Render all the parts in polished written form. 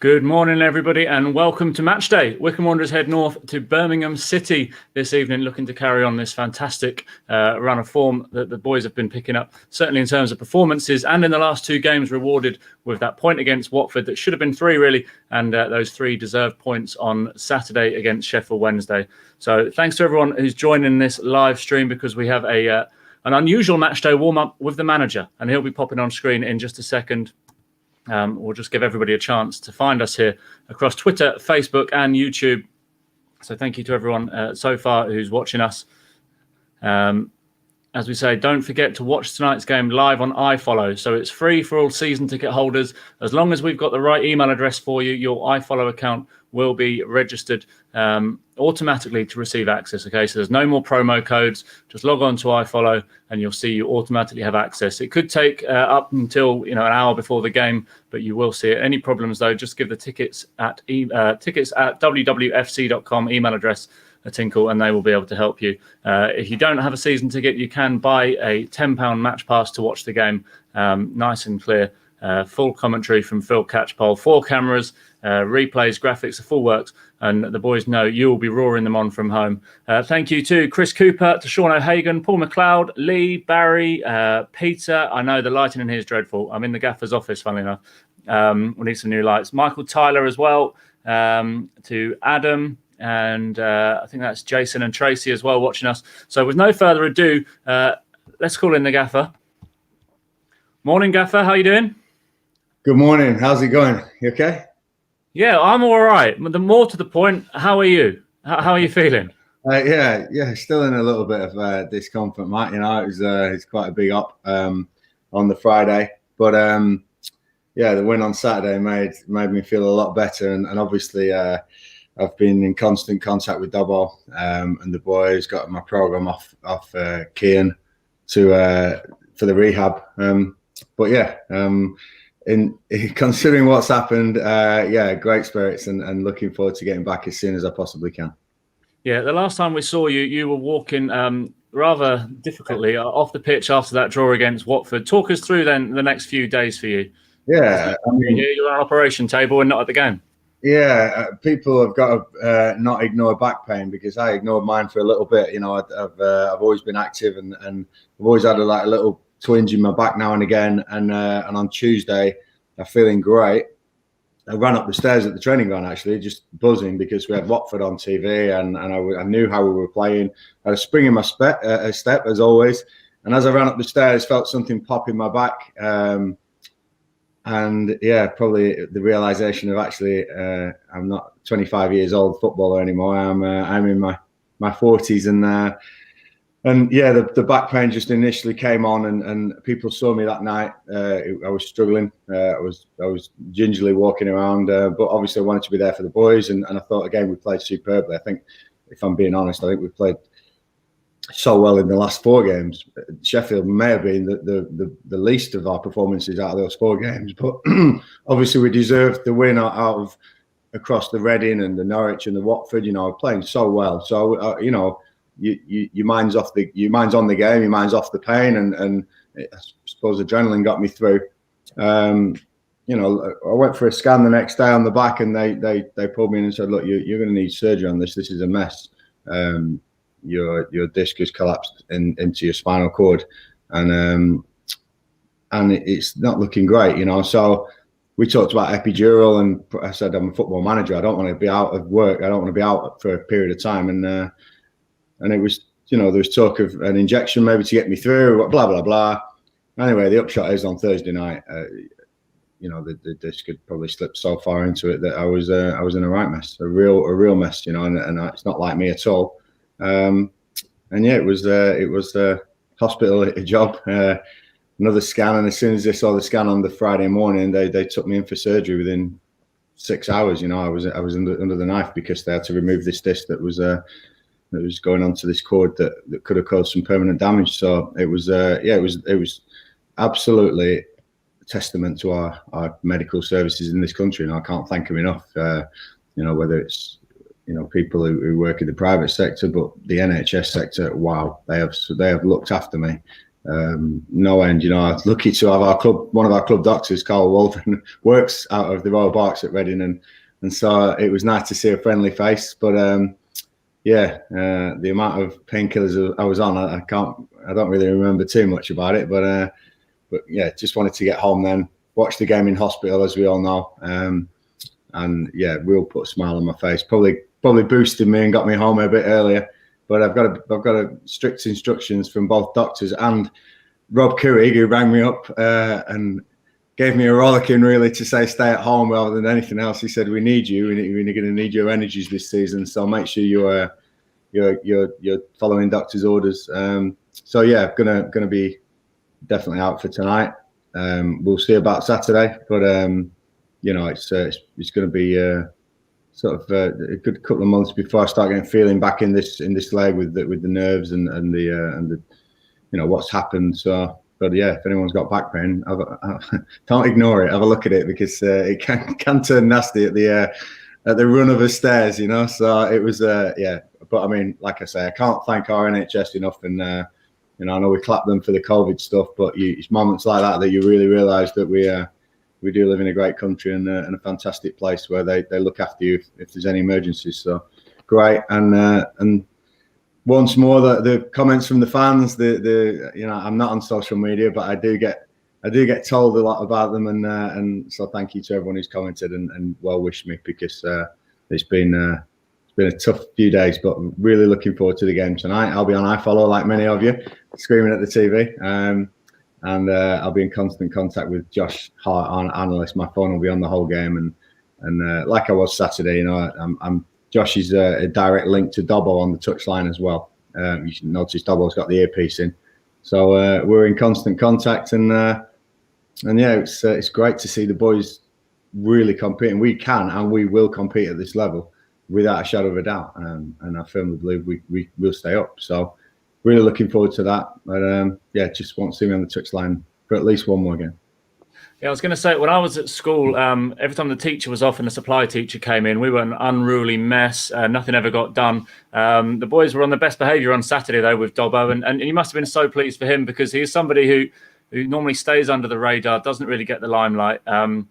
Good morning, everybody, and welcome to Match Day. Wycombe Wanderers head north to Birmingham City this evening, looking to carry on this fantastic run of form that the boys have been picking up, certainly in terms of performances, and in the last two games rewarded with that point against Watford that should have been three, really, and those three deserved points on Saturday against Sheffield Wednesday. So thanks to everyone who's joining this live stream, because we have an unusual Match Day warm-up with the manager, and he'll be popping on screen in just a second. We'll just give everybody a chance to find us here across Twitter, Facebook and YouTube. So thank you to everyone so far who's watching us. As we say, don't forget to watch tonight's game live on iFollow. So it's free for all season ticket holders. As long as we've got the right email address for you, your iFollow account will be registered automatically to receive access. Okay, so there's no more promo codes. Just log on to iFollow and you'll see you automatically have access. It could take up until an hour before the game, but you will see it. Any problems though, just give the tickets at wwfc.com email address a tinkle and they will be able to help you. If you don't have a season ticket, you can buy a £10 match pass to watch the game, nice and clear. Full commentary from Phil Catchpole, 4 cameras, replays, graphics, the full works, and the boys know you will be roaring them on from home. Thank you to Chris Cooper, to Sean O'Hagan, Paul McLeod, Lee, Barry, Peter. I know the lighting in here is dreadful. I'm in the gaffer's office, funnily enough. We need some new lights. Michael Tyler as well, to Adam, and I think that's Jason and Tracy as well watching us. So with no further ado, let's call in the gaffer. Morning, gaffer. How you doing? Good morning. How's it going? You okay? Yeah, I'm all right. The more to the point, how are you? How are you feeling? Yeah, still in a little bit of discomfort, Matt. It's quite a big up on the Friday, but the win on Saturday made me feel a lot better, and obviously I've been in constant contact with Dobbo and the boys. Got my program off Kian for the rehab, in considering what's happened, great spirits and looking forward to getting back as soon as I possibly can. Yeah, the last time we saw you, you were walking rather difficultly off the pitch after that draw against Watford. Talk us through then the next few days for you. Yeah, you're on operation table and not at the game. Yeah, people have got to not ignore back pain, because I ignored mine for a little bit. I've always been active and I've always had a little twinge in my back now and again, and on Tuesday I'm feeling great. I ran up the stairs at the training ground, actually, just buzzing, because we had Watford on TV and I knew how we were playing. I had a spring in my step as always, and as I ran up the stairs, felt something pop in my back, and probably the realization of actually I'm not 25 years old footballer anymore. I'm in my 40s, and the back pain just initially came on, and people saw me that night. I was struggling. I was gingerly walking around, but obviously I wanted to be there for the boys, and I thought, again, we played superbly. I think, if I'm being honest, I think we played so well in the last 4 games. Sheffield may have been the least of our performances out of those 4 games, but obviously we deserved the win out of across the Reading and the Norwich and the Watford. Playing so well. So your mind's on the game, your mind's off the pain, and I suppose adrenaline got me through. I went for a scan the next day on the back, and they pulled me in and said, "Look, you're going to need surgery on this. This is a mess. Your disc has collapsed into your spinal cord, and it's not looking great." So we talked about epidural, and I said, I'm a football manager. I don't want to be out of work. I don't want to be out for a period of time, and it was, there was talk of an injection maybe to get me through, blah, blah, blah. Anyway, the upshot is on Thursday night, the disc had probably slipped so far into it that I was in a right mess, a real mess, and it's not like me at all. It was a hospital job, another scan. And as soon as they saw the scan on the Friday morning, they took me in for surgery within 6 hours. I was under the knife, because they had to remove this disc that was going onto this cord that could have caused some permanent damage. So it was absolutely a testament to our medical services in this country, and I can't thank them enough. Whether it's people who work in the private sector, but the NHS sector, wow, they have looked after me no end. You know, I was lucky to have one of our club doctors, Carl Walden, works out of the Royal Barks at Reading, and so it was nice to see a friendly face. But the amount of painkillers I was on, I don't really remember too much about it. But yeah, just wanted to get home then, watch the game in hospital, as we all know, and yeah, real put a smile on my face. Probably boosted me and got me home a bit earlier. But I've got strict instructions from both doctors and Rob Curry, who rang me up and gave me a rollicking, really, to say stay at home rather than anything else. He said, "We need you. We're going to need your energies this season. So make sure you're following doctor's orders." So yeah, gonna be definitely out for tonight. We'll see about Saturday, but you know, it's going to be sort of a good couple of months before I start getting feeling back in this leg with the nerves and the you know what's happened. So, but yeah, if anyone's got back pain, don't ignore it. Have a look at it, because it can turn nasty at the run of the stairs, you know. So it was yeah. But I mean, like I say, I can't thank our NHS enough, and you know, I know we clap them for the COVID stuff, but it's moments like that you really realise that we do live in a great country and a fantastic place where they look after you if there's any emergencies. So great. And once more, the comments from the fans, you know, I'm not on social media, but I do get told a lot about them, and so thank you to everyone who's commented and well wished me, because it's been a tough few days, but really looking forward to the game tonight. I'll be on iFollow like many of you, screaming at the TV. And I'll be in constant contact with Josh Hart, our analyst. My phone will be on the whole game, and like I was Saturday, you know, Josh is a direct link to Dobbo on the touchline as well. You should notice Dobbo's got the earpiece in, so we're in constant contact, and yeah, it's great to see the boys really competing. We can and we will compete at this level without a shadow of a doubt, and I firmly believe we will stay up. So. Really looking forward to that. But yeah, just want to see me on the touchline for at least one more game. Yeah, I was going to say, when I was at school, every time the teacher was off and the supply teacher came in, we were an unruly mess. Nothing ever got done. The boys were on the best behaviour on Saturday, though, with Dobbo. And you must have been so pleased for him, because he's somebody who normally stays under the radar, doesn't really get the limelight. And,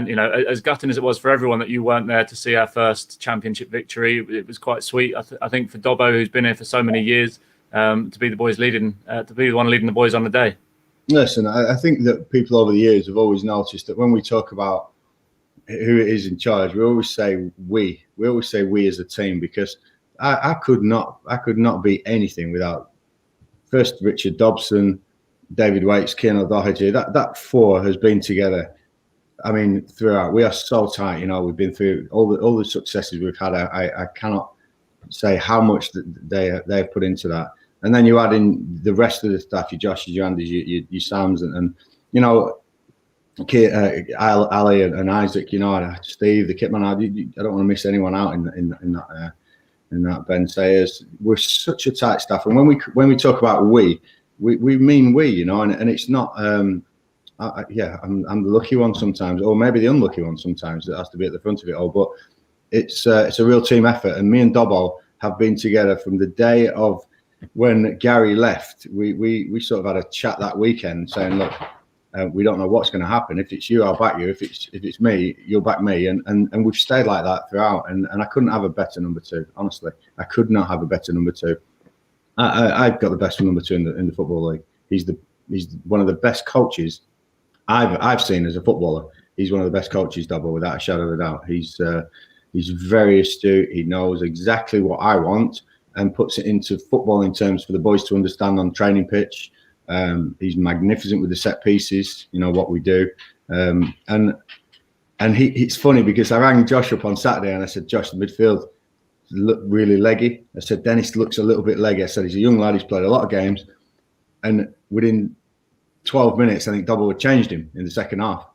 you know, as gutting as it was for everyone that you weren't there to see our first championship victory, it was quite sweet, I think, for Dobbo, who's been here for so many years. To be the boys leading, to be the one leading the boys on the day. Listen, I think that people over the years have always noticed that when we talk about who it is in charge, we always say we. We always say we as a team, because I could not be anything without first Richard Dobson, David Waits, Kieran O'Doherty. That four has been together. I mean, throughout. We are so tight. You know, we've been through all the successes we've had. I cannot say how much they have put into that. And then you add in the rest of the staff, your Joshes, your Andys, your Sams, and you know, Ali and Isaac, you know, Steve, the kitman. I don't want to miss anyone out in that. Ben Sayers. We're such a tight staff, and when we talk about we mean we, you know, and it's not. Yeah, I'm the lucky one sometimes, or maybe the unlucky one sometimes that has to be at the front of it all. But it's a real team effort, and me and Dobbo have been together from the day of when Gary left. We sort of had a chat that weekend saying, look, we don't know what's going to happen. If it's you, I'll back you. If it's me, you'll back me. And we've stayed like that throughout. And I couldn't have a better number two. Honestly, I could not have a better number two. I've got the best number two in the football league. He's one of the best coaches I've seen as a footballer. He's one of the best coaches, Dobbo, without a shadow of a doubt. He's very astute. He knows exactly what I want and puts it into footballing terms for the boys to understand on training pitch. He's magnificent with the set pieces, you know, what we do. And it's funny because I rang Josh up on Saturday and I said, Josh, the midfield look really leggy. I said, Dennis looks a little bit leggy. I said, he's a young lad, he's played a lot of games. And within 12 minutes, I think Dobbo had changed him in the second half.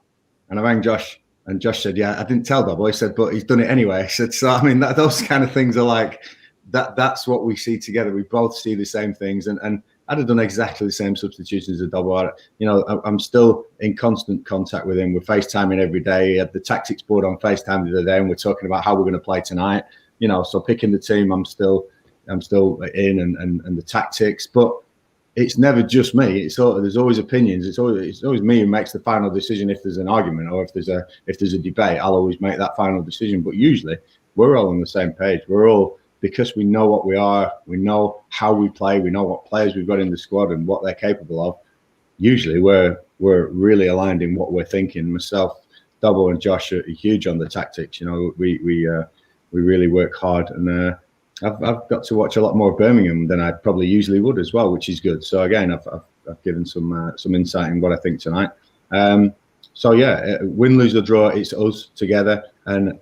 And I rang Josh, and Josh said, yeah, I didn't tell Dobbo. He said, but he's done it anyway. I said, so, I mean, those kind of things are like, that's what we see together. We both see the same things. And I'd have done exactly the same substitutions as Dobbo. You know, I'm still in constant contact with him. We're FaceTiming every day. He had the tactics board on FaceTime the other day, and we're talking about how we're going to play tonight. You know, so picking the team, I'm still in and the tactics. But it's never just me. There's always opinions. It's always me who makes the final decision if there's an argument or if there's a debate. I'll always make that final decision. But usually we're all on the same page. We're all, because we know what we are, we know how we play, we know what players we've got in the squad and what they're capable of. Usually we're really aligned in what we're thinking. Myself, Dobbo and Josh are huge on the tactics. We really work hard, and I've got to watch a lot more of Birmingham than I probably usually would as well, which is good. So again, I've given some insight in what I think tonight. So yeah, win, lose or draw, it's us together, and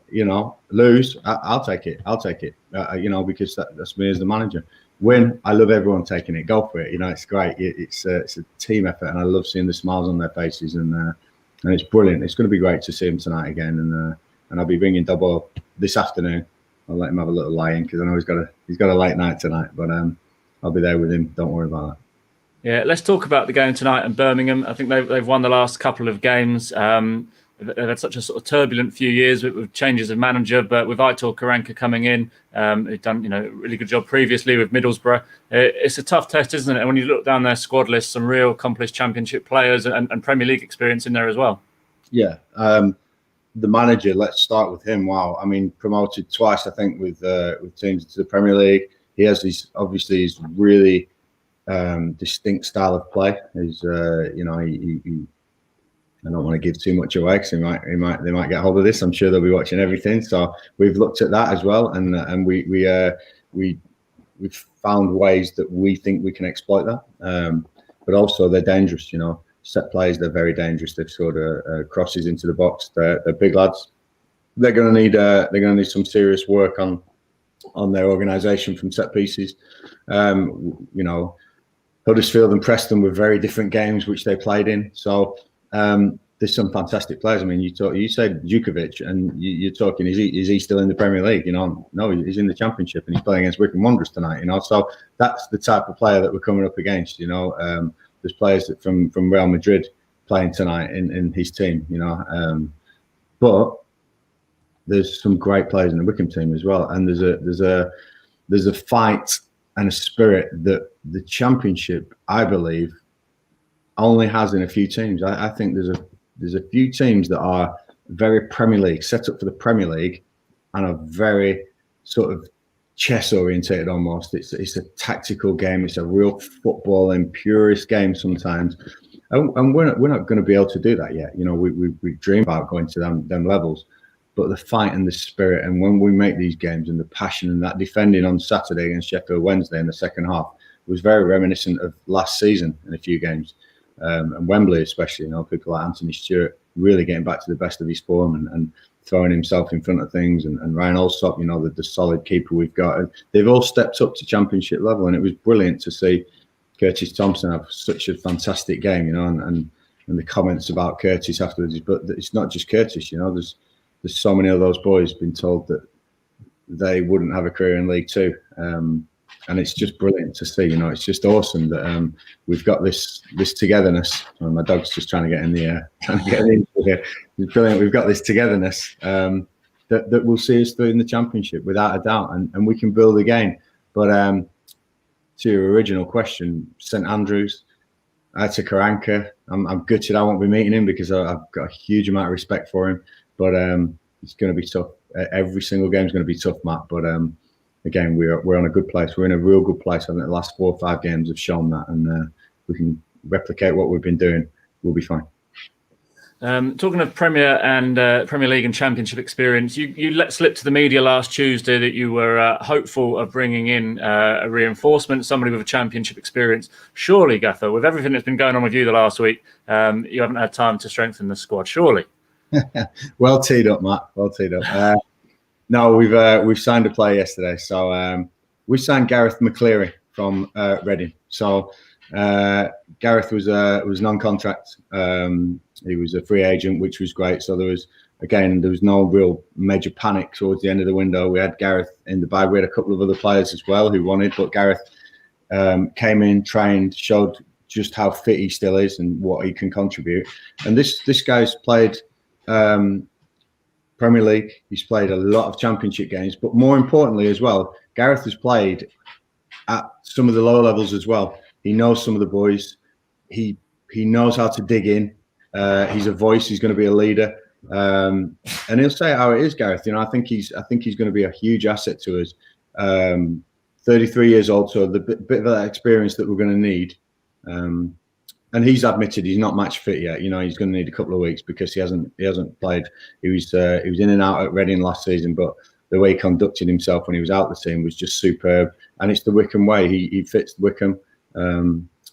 lose, I'll take it. Because that's me as the manager. Win, I love everyone taking it. Go for it. It's great. It's a team effort, and I love seeing the smiles on their faces, and it's brilliant. It's going to be great to see him tonight again, and I'll be ringing Dobbo this afternoon. I'll let him have a little lie in because I know he's got a late night tonight, but I'll be there with him. Don't worry about that. Yeah, let's talk about the game tonight in Birmingham. I think they've won the last couple of games. They've had such a sort of turbulent few years with changes of manager, but with Aitor Karanka coming in, who'd done a really good job previously with Middlesbrough. It's a tough test, isn't it? And when you look down their squad list, some real accomplished Championship players and Premier League experience in there as well. Yeah. The manager, let's start with him. Wow, I mean, promoted twice, I think, with teams to the Premier League. He has his really distinct style of play. I don't want to give too much away because they might get hold of this. I'm sure they'll be watching everything. So we've looked at that as well, and we've found ways that we think we can exploit that. But also they're dangerous. Set plays, they're very dangerous. They've scored crosses into the box. They're big lads. They're going to need some serious work on their organisation from set pieces. Huddersfield and Preston were very different games which they played in. So there's some fantastic players. I mean, you said Djukovic, and you're talking. Is he still in the Premier League? No, he's in the Championship, and he's playing against Wycombe Wanderers tonight. So that's the type of player that we're coming up against. There's players from Real Madrid playing tonight in his team, but there's some great players in the Wycombe team as well, and there's a fight and a spirit that the Championship, I believe, only has in a few teams. I think there's a few teams that are very Premier League, set up for the Premier League, and are very sort of chess orientated almost. It's a tactical game. It's a real football and purist game sometimes, and we're not going to be able to do that yet. We dream about going to them levels, but the fight and the spirit, and when we make these games and the passion and that defending on Saturday against Sheffield Wednesday in the second half was very reminiscent of last season in a few games, and Wembley especially. People like Anthony Stewart really getting back to the best of his form and throwing himself in front of things, and Ryan Allsop, the solid keeper we've got. And they've all stepped up to Championship level, and it was brilliant to see Curtis Thompson have such a fantastic game, and the comments about Curtis afterwards. But it's not just Curtis, there's so many of those boys been told that they wouldn't have a career in League Two, and it's just brilliant to see. It's just awesome that we've got this togetherness. Oh, my dog's just trying to get in the air, It's brilliant. We've got this togetherness that will see us through in the Championship without a doubt, and we can build again. But to your original question, St Andrews, Aitor Karanka, I'm gutted I won't be meeting him because I've got a huge amount of respect for him. But it's going to be tough. Every single game is going to be tough, Matt. But again, we're on a good place. We're in a real good place. I think the last 4 or 5 games have shown that, and we can replicate what we've been doing. We'll be fine. Talking of Premier and Premier League and Championship experience, you let slip to the media last Tuesday that you were hopeful of bringing in a reinforcement, somebody with a Championship experience. Surely, Gaffer, with everything that's been going on with you the last week, you haven't had time to strengthen the squad, surely? Well teed up, Matt. Well teed up. No, we've signed a player yesterday. So we signed Gareth McCleary from Reading. So Gareth was non-contract. He was a free agent, which was great. So there was no real major panic towards the end of the window. We had Gareth in the bag. We had a couple of other players as well who wanted, but Gareth came in, trained, showed just how fit he still is and what he can contribute. And this guy's played Premier League. He's played a lot of Championship games, but more importantly as well, Gareth has played at some of the lower levels as well. He knows some of the boys. He knows how to dig in. He's a voice. He's going to be a leader, and he'll say how it is, Gareth. You know, I think he's going to be a huge asset to us. 33 years old, so the bit of that experience that we're going to need. And he's admitted he's not match fit yet. You know, he's going to need a couple of weeks because he hasn't played. He was in and out at Reading last season, but the way he conducted himself when he was out the team was just superb. And it's the Wycombe way. He fits Wycombe.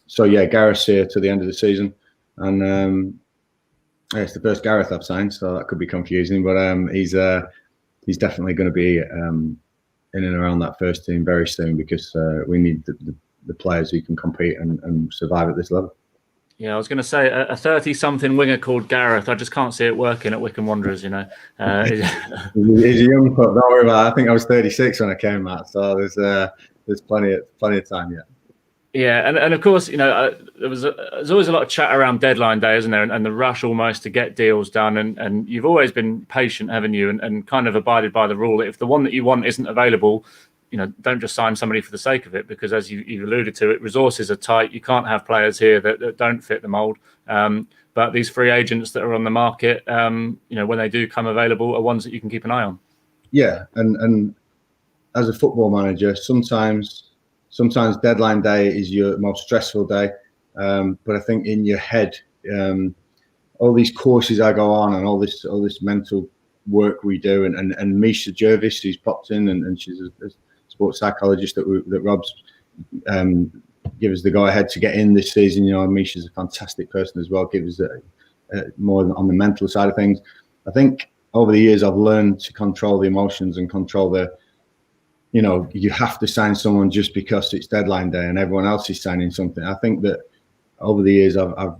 So yeah, Gareth's here to the end of the season, and it's the first Gareth I've signed, so that could be confusing. But he's definitely going to be in and around that first team very soon because we need the players who can compete and survive at this level. Yeah, I was going to say a 30-something winger called Gareth. I just can't see it working at Wycombe Wanderers. You know, he's a young pup. Don't worry about it. I think I was 36 when I came out, so there's plenty of time yet. Yeah, and of course, you know, there's always a lot of chat around deadline day, isn't there? And the rush almost to get deals done. And you've always been patient, haven't you? And kind of abided by the rule that if the one that you want isn't available, you know, don't just sign somebody for the sake of it, because as you've alluded to, resources are tight. You can't have players here that don't fit the mould. But these free agents that are on the market, you know, when they do come available, are ones that you can keep an eye on. Yeah, and as a football manager, sometimes deadline day is your most stressful day. But I think in your head, all these courses I go on and all this mental work we do, and Misha Jervis, who's popped in, and she's a sports psychologist that Rob's give us the go ahead to get in this season. You know, Misha's a fantastic person as well. Give us more on the mental side of things. I think over the years I've learned to control the emotions and control the. You know, you have to sign someone just because it's deadline day and everyone else is signing something. I think that over the years I've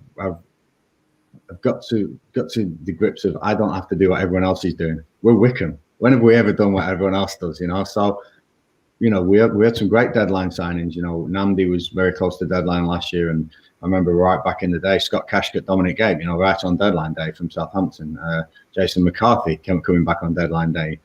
got to the grips of I don't have to do what everyone else is doing. We're Wycombe. When have we ever done what everyone else does? You know, so you know we had some great deadline signings. You know, Namdi was very close to deadline last year, and I remember right back in the day, Scott Cashcott, Dominic Gabe, you know, right on deadline day from Southampton. Jason McCarthy coming back on deadline day.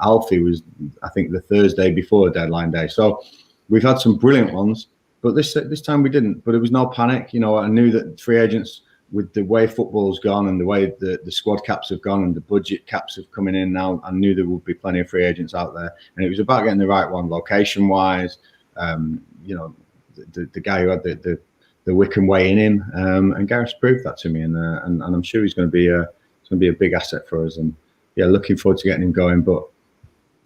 Alfie was, I think, the Thursday before deadline day. So we've had some brilliant ones, but this time we didn't. But it was no panic. You know, I knew that free agents, with the way football's gone and the way the squad caps have gone and the budget caps have coming in now, I knew there would be plenty of free agents out there. And it was about getting the right one, location-wise. You know, the guy who had the Wycombe way in him, and Gareth proved that to me. And I'm sure he's going to be a big asset for us. And yeah, looking forward to getting him going. But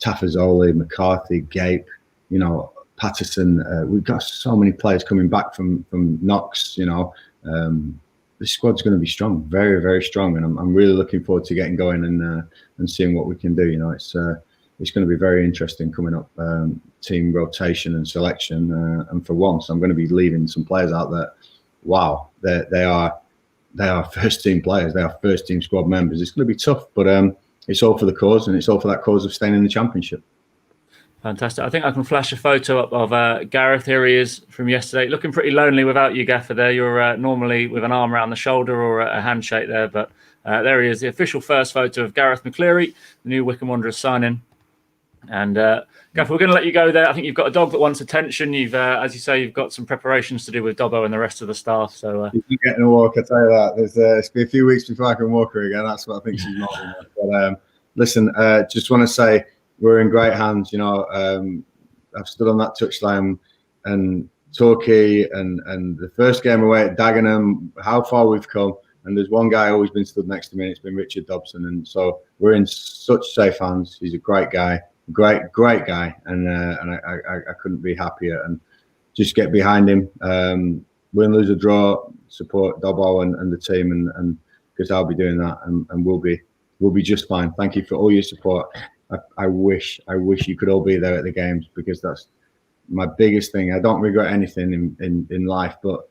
Tafazoli, McCarthy, Gape, you know, Patterson. We've got so many players coming back from Knox. You know, this squad's going to be strong, very, very strong, and I'm really looking forward to getting going and seeing what we can do. You know, it's going to be very interesting coming up. Team rotation and selection, and for once, I'm going to be leaving some players out that, wow, they are first team players. They are first team squad members. It's going to be tough, but it's all for the cause, and it's all for that cause of staying in the Championship. Fantastic. I think I can flash a photo up of Gareth. Here he is from yesterday, looking pretty lonely without you, Gaffer, there. You're normally with an arm around the shoulder or a handshake there, but there he is, the official first photo of Gareth McCleary, the new Wycombe Wanderers signing. And Gaffer, we're going to let you go there. I think you've got a dog that wants attention. You've, as you say, you've got some preparations to do with Dobbo and the rest of the staff. So you're getting a walk, I tell you that. It's been a few weeks before I can walk her again. That's what I think she's not. But listen, just want to say we're in great hands. You know, I've stood on that touchline and Torquay and the first game away at Dagenham, how far we've come. And there's one guy always been stood next to me, and it's been Richard Dobson. And so we're in such safe hands. He's a great guy. Great guy, and I couldn't be happier. And just get behind him, win, lose or draw, support Dobbo and the team, and because I'll be doing that, and we'll be just fine. Thank you for all your support. I wish you could all be there at the games, because that's my biggest thing. I don't regret anything in life, but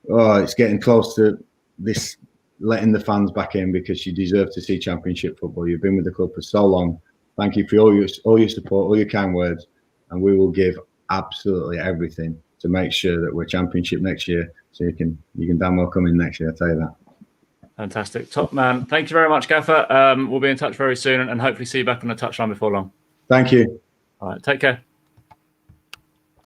it's getting close to this, letting the fans back in, because you deserve to see Championship football. You've been with the club for so long. Thank you for all your support, all your kind words, and we will give absolutely everything to make sure that we're Championship next year. So you can damn well come in next year. I tell you that. Fantastic, top man. Thank you very much, Gaffer. We'll be in touch very soon, and hopefully see you back on the touchline before long. Thank you. All right, take care.